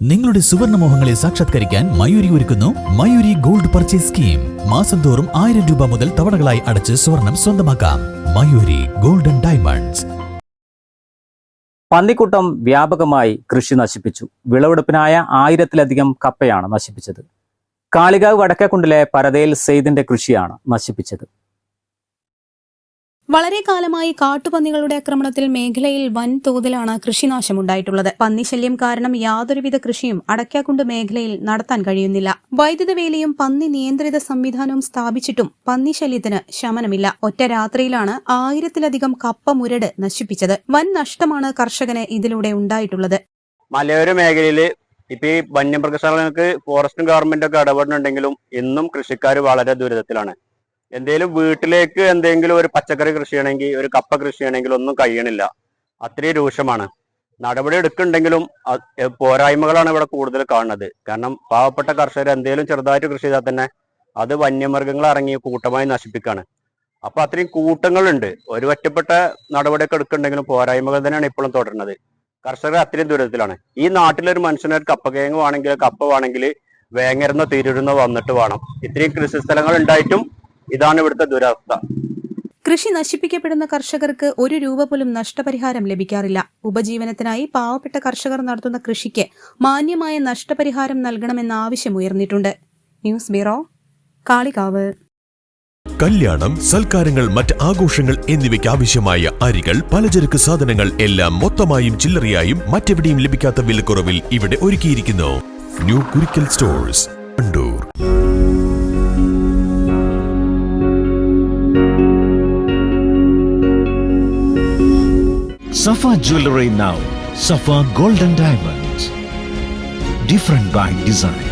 നിങ്ങളുടെ സുവർണമോഹങ്ങളെ സാക്ഷാത്കരിക്കാൻ മയൂരി ഒരുക്കുന്നു മയൂരി ഗോൾഡ് പർച്ചേസ് സ്കീം. മാസം തോറും 1000 രൂപ മുതൽ തവണകളായി അടച്ച് സ്വർണം സ്വന്തമാക്കാം. Mayuri golden diamonds. പന്നിക്കൂട്ടം വ്യാപകമായി കൃഷി നശിപ്പിച്ചു. വിളവെടുപ്പിനായ 1000-ലധികം കപ്പയാണ് നശിപ്പിച്ചത്. കാളികാവ് വടക്കേക്കുണ്ടിലെ പരതയിൽ സെയ്ദിന്റെ കൃഷിയാണ് നശിപ്പിച്ചത്. വളരെ കാലമായി കാട്ടുപന്നികളുടെ ആക്രമണത്തിൽ മേഖലയിൽ വൻതോതിലാണ് കൃഷിനാശമുണ്ടായിട്ടുള്ളത്. പന്നിശല്യം കാരണം യാതൊരുവിധ കൃഷിയും അടയ്ക്കാക്കുണ്ട് മേഖലയിൽ നടത്താൻ കഴിയുന്നില്ല. വൈദ്യുത വേലിയും പന്നി നിയന്ത്രിത സംവിധാനവും സ്ഥാപിച്ചിട്ടും പന്നിശല്യത്തിന് ശമനമില്ല. ഒറ്റ രാത്രിയിലാണ് 1000-ലധികം കപ്പ മുരട് നശിപ്പിച്ചത്. വൻ നഷ്ടമാണ് കർഷകന് ഇതിലൂടെ ഉണ്ടായിട്ടുള്ളത്. മലയോര മേഖലയിൽ ഇപ്പൊ ഈ വന്യമൃഗശാലകൾക്ക് ഫോറസ്റ്റും ഗവൺമെന്റും ഒക്കെ ഇടപെടുന്നുണ്ടെങ്കിലും ഇന്നും കൃഷിക്കാർ വളരെ ദുരിതത്തിലാണ്. എന്തെങ്കിലും വീട്ടിലേക്ക് എന്തെങ്കിലും ഒരു പച്ചക്കറി കൃഷി ചെയ്യണമെങ്കിൽ, ഒരു കപ്പ കൃഷി ചെയ്യണമെങ്കിൽ ഒന്നും കഴിയണില്ല. അത്രയും രൂക്ഷമാണ്. നടപടി എടുക്കുന്നുണ്ടെങ്കിലും പോരായ്മകളാണ് ഇവിടെ കൂടുതൽ കാണുന്നത്. കാരണം പാവപ്പെട്ട കർഷകർ എന്തെങ്കിലും ചെറുതായിട്ട് കൃഷി ചെയ്താൽ തന്നെ അത് വന്യമൃഗങ്ങൾ ഇറങ്ങി കൂട്ടമായി നശിപ്പിക്കുകയാണ്. അപ്പൊ അത്രയും കൂട്ടങ്ങളുണ്ട്. ഒരു ഒറ്റപ്പെട്ട നടപടിയൊക്കെ എടുക്കുന്നുണ്ടെങ്കിലും പോരായ്മകൾ തന്നെയാണ് ഇപ്പോഴും തുടരുന്നത്. കർഷകർ അത്രയും ദുരിതത്തിലാണ്. ഈ നാട്ടിലൊരു മനുഷ്യന് കപ്പകിഴങ്ങ് വേണമെങ്കിൽ, കപ്പ വേണമെങ്കിൽ വേങ്ങരുന്നോ തിരൂരുന്നോ വന്നിട്ട് വേണം. ഇത്രയും കൃഷി സ്ഥലങ്ങൾ ഉണ്ടായിട്ടും ഇതാണ് ഇവിടുത്തെ ദുരവസ്ഥ. കൃഷി നശിപ്പിക്കപ്പെടുന്ന കർഷകർക്ക് 1 രൂപ പോലും നഷ്ടപരിഹാരം ലഭിക്കാറില്ല. ഉപജീവനത്തിനായി പാവപ്പെട്ട കർഷകർ നടത്തുന്ന കൃഷിക്ക് മാന്യമായ നഷ്ടപരിഹാരം നൽകണമെന്ന ആവശ്യം ഉയർന്നിട്ടുണ്ട്. News bureau, Kalikavu. കല്യാണം, സൽക്കാരങ്ങൾ, മറ്റ് ആഘോഷങ്ങൾ എന്നിവയ്ക്ക് ആവശ്യമായ അരികൾ, പലചരക്ക് സാധനങ്ങൾ എല്ലാം മൊത്തമായും ചില്ലറയായും മറ്റെവിടെയും ലഭിക്കാത്ത വിലക്കുറവിൽ ഇവിടെ ഒരുക്കിയിരിക്കുന്നു. New Kurikkal stores, Kandoor. Safa Jewelry now. Safa Golden Diamonds. Different by design.